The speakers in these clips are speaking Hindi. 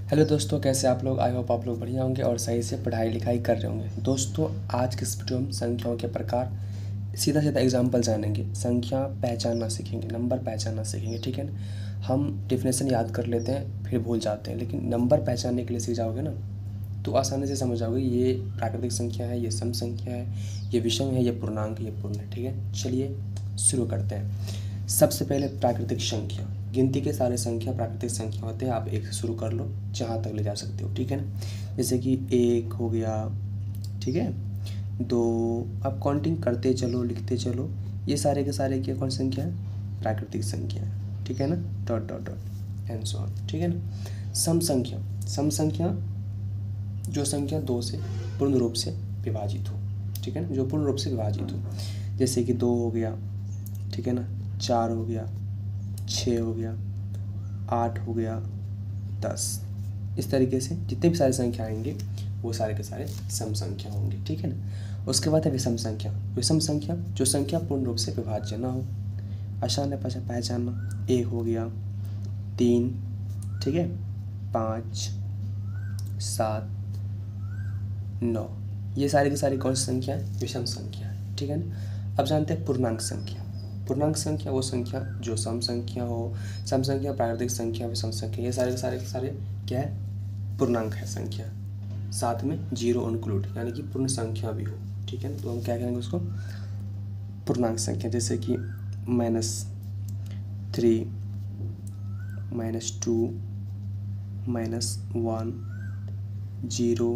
हेलो दोस्तों, कैसे आप लोग। आई होप आप लोग बढ़िया होंगे और सही से पढ़ाई लिखाई कर रहे होंगे। दोस्तों, आज के इस वीडियो में संख्याओं के प्रकार सीधा सीधा एग्जाम्पल जानेंगे। संख्या पहचानना सीखेंगे, नंबर पहचानना सीखेंगे, ठीक है ना। हम डेफिनेशन याद कर लेते हैं फिर भूल जाते हैं, लेकिन नंबर पहचानने के लिए सीख जाओगे ना तो आसानी से समझ जाओगे ये प्राकृतिक संख्या है, ये सम संख्या है, ये विषम है, ये पूर्णांक, ये पूर्ण है, ठीक है। चलिए शुरू करते हैं। सबसे पहले प्राकृतिक संख्या। गिनती के सारे संख्या प्राकृतिक संख्या होते हैं। आप एक से शुरू कर लो, जहाँ तक ले जा सकते हो, ठीक है ना। जैसे कि एक हो गया, ठीक है, दो। आप काउंटिंग करते चलो, लिखते चलो, ये सारे के सारे क्या कौन संख्या है? प्राकृतिक संख्या है, ठीक है ना। Dot dot dot and so on, ठीक है ना। सम संख्या। सम संख्या जो संख्या दो से पूर्ण रूप से विभाजित हो, ठीक है ना, जो पूर्ण रूप से विभाजित हो। जैसे कि दो हो गया, ठीक है ना, चार हो गया, छः हो गया, आठ हो गया, 10। इस तरीके से जितने भी सारे संख्या आएंगे वो सारे के सारे सम संख्या होंगे, ठीक है ना। उसके बाद है विषम संख्या। विषम संख्या जो संख्या पूर्ण रूप से विभाज्य ना हो, आसान है पहचानना। एक हो गया, तीन, ठीक है, पाँच, सात, 9। ये सारी की सारी कौन सी संख्या है? विषम संख्या है, ठीक है ना। अब जानते हैं पूर्णांक संख्या। पूर्णांक संख्या वो संख्या जो सम संख्या हो, सम संख्या, प्राकृतिक संख्या, विषम संख्या, ये सारे के सारे क्या है? पूर्णांक है संख्या। साथ में जीरो इंक्लूड, यानी कि पूर्ण संख्या भी हो, ठीक है ना। तो हम क्या कहेंगे उसको? पूर्णांक संख्या। जैसे कि -3, -2, -1, 0,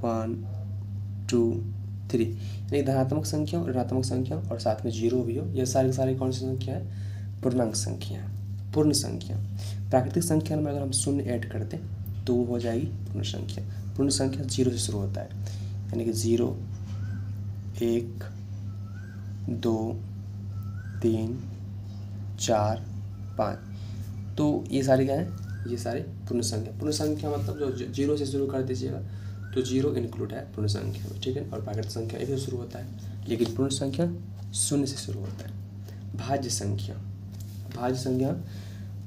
1, 2, 3, यानी धनात्मक संख्या और ऋणात्मक संख्या और साथ में जीरो भी हो, यह सारी कौन सी संख्या है? पूर्णांक संख्या है, पूर्ण संख्या। प्राकृतिक संख्या में अगर हम शून्य ऐड करते तो वो हो जाएगी पूर्ण संख्या। पूर्ण संख्या जीरो से शुरू होता है, यानी कि 0, 1, 2, 3, 4, 5। तो ये सारे क्या है? ये सारे पूर्ण संख्या। पूर्ण संख्या मतलब जो जीरो से शुरू कर दीजिएगा तो जीरो इंक्लूड है पूर्ण संख्या में, ठीक है। और प्राकृतिक संख्या एक से शुरू होता है, लेकिन पूर्ण संख्या शून्य से शुरू होता है। भाज्य संख्या। भाज्य संख्या,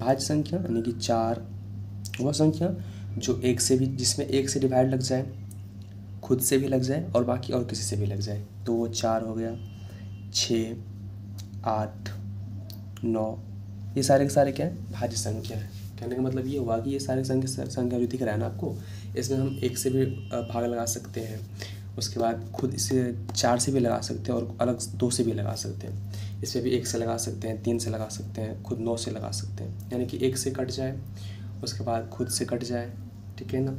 भाज्य संख्या यानी कि 4 वह संख्या जो एक से भी, जिसमें एक से डिवाइड लग जाए, खुद से भी लग जाए और बाकी और किसी से भी लग जाए, तो वो 4 हो गया, 6, 8, 9। ये सारे के सारे क्या है? भाज्य संख्या है। कहने का मतलब ये हुआ कि ये सारे संख्या जो दिख रहा है ना आपको, इसमें हम एक से भी भाग लगा सकते हैं, उसके बाद खुद इसे 4 से भी लगा सकते हैं और अलग 2 से भी लगा सकते हैं। इसमें भी 1 से लगा सकते हैं, 3 से लगा सकते हैं, खुद 9 से लगा सकते हैं, यानी कि 1 से कट जाए, उसके बाद खुद से कट जाए, ठीक है ना,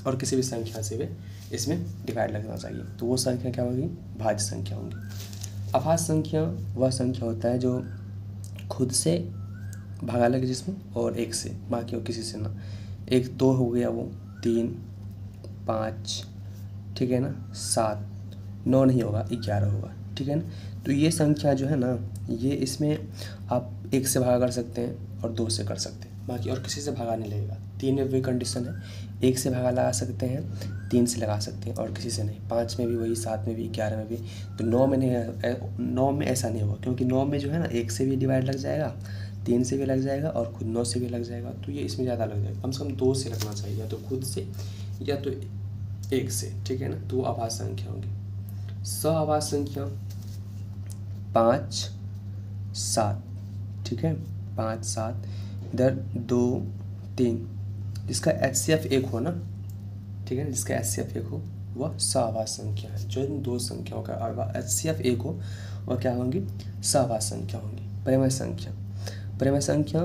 और किसी भी संख्या से भी इसमें डिवाइड लगना चाहिए, तो वो संख्या क्या होगी? भाज्य संख्या होंगी। अभाज्य संख्या वह संख्या होता है जो खुद से भागा लगे जिसमें, और 1 से, बाकी और किसी से ना। 1, 2 हो गया, वो 3, 5, ठीक है ना, 7, 9 नहीं होगा, 11 होगा, ठीक है ना। तो ये संख्या जो है ना, ये इसमें आप 1 से भागा कर सकते हैं और 2 से कर सकते हैं, बाकी और किसी से भागा नहीं लगेगा। 3 में भी कंडीशन है, 1 से भागा लगा सकते हैं, 3 से लगा सकते हैं और किसी से नहीं। 5 में भी वही, 7 में भी, 11 में भी। तो 9 में नहीं, 9 में ऐसा नहीं होगा, क्योंकि 9 में जो है ना 1 से भी डिवाइड लग जाएगा, 3 से भी लग जाएगा और खुद 9 से भी लग जाएगा, तो ये इसमें ज़्यादा लग जाएगा। कम से कम 2 से लगना चाहिए, या तो खुद से या तो 1 से, ठीक है ना। तो वो अभाज्य संख्या होंगी। सअभाज्य संख्या 5, 7, ठीक है, 5, 7, इधर 2, 3, जिसका HCF 1 हो ना, ठीक है ना, जिसका HCF 1 हो वह सअभाज्य संख्या है। जो इन दो संख्याओं का HCF 1 हो वह क्या होंगी? सअभाज्य संख्या होंगी। परिमेय संख्या। परिमेय संख्या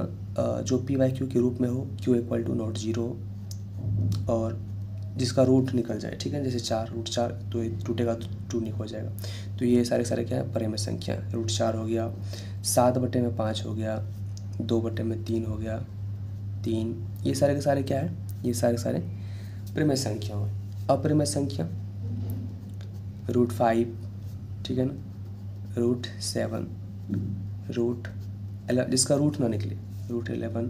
जो PYQ के रूप में हो, Q = नॉट 0, और जिसका रूट निकल जाए, ठीक है, जैसे 4, √4, तो टूटेगा तो 2 हो जाएगा। तो ये सारे क्या है? परिमेय संख्या। √4 हो गया, 7/5 हो गया, 2/3 हो गया, 3। ये सारे के सारे क्या है? ये सारे के सारे परिमेय संख्या हैं। अपरिमेय संख्या √5, ठीक है ना, √7, √11, जिसका रूट ना निकले, √11,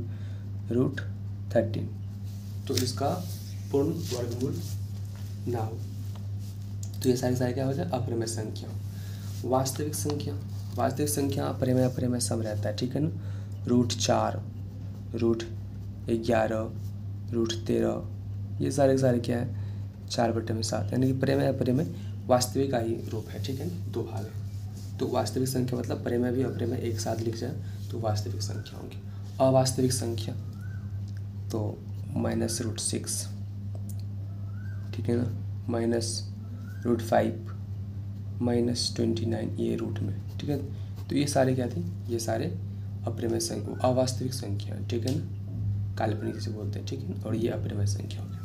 √13, तो इसका पूर्ण वर्गमूल ना हो, तो ये सारे क्या हो जाए? अपरिमेय संख्या। वास्तविक संख्या। वास्तविक संख्या परिमेय अपरिमेय सम रहता है, ठीक है ना। √4, 11√13, ये सारे के सारे क्या है 4/7, यानी कि प्रमेय अप्रमेय वास्तविक का ही रूप है। ठीक है, दो भाग है। तो वास्तविक संख्या मतलब प्रमेय भी अप्रमेय एक साथ लिख जाए तो वास्तविक संख्या होंगी। अवास्तविक संख्या तो -√6, ठीक है ना, -√5, -29 ये रूट में। ठीक है, तो ये सारे क्या थे, ये सारे अप्रमेय संख्या अवास्तविक संख्या है। ठीक है ना, काल्पनिक से बोलते हैं। ठीक है, और ये अप्रमेय संख्या हो गया।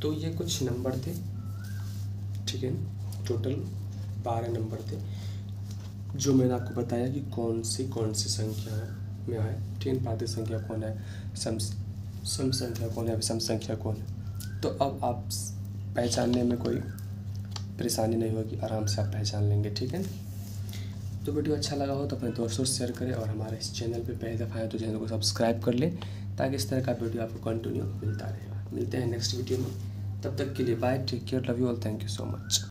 तो ये कुछ नंबर थे। ठीक है, टोटल 12 नंबर थे जो मैंने आपको बताया कि कौन सी संख्या में है। ठीक है, प्राकृतिक संख्या कौन है, सम संख्या कौन है, विषम संख्या कौन है। तो अब आप पहचानने में कोई परेशानी नहीं होगी, आराम से आप पहचान लेंगे। ठीक है, तो वीडियो अच्छा लगा हो तो अपने दोस्तों से शेयर करें, और हमारे इस चैनल पे पहली दफ़ा है तो चैनल को सब्सक्राइब कर लें, ताकि इस तरह का वीडियो आपको कंटिन्यू मिलता रहेगा। मिलते हैं नेक्स्ट वीडियो में, तब तक के लिए bye, take care, love you all, thank you so much.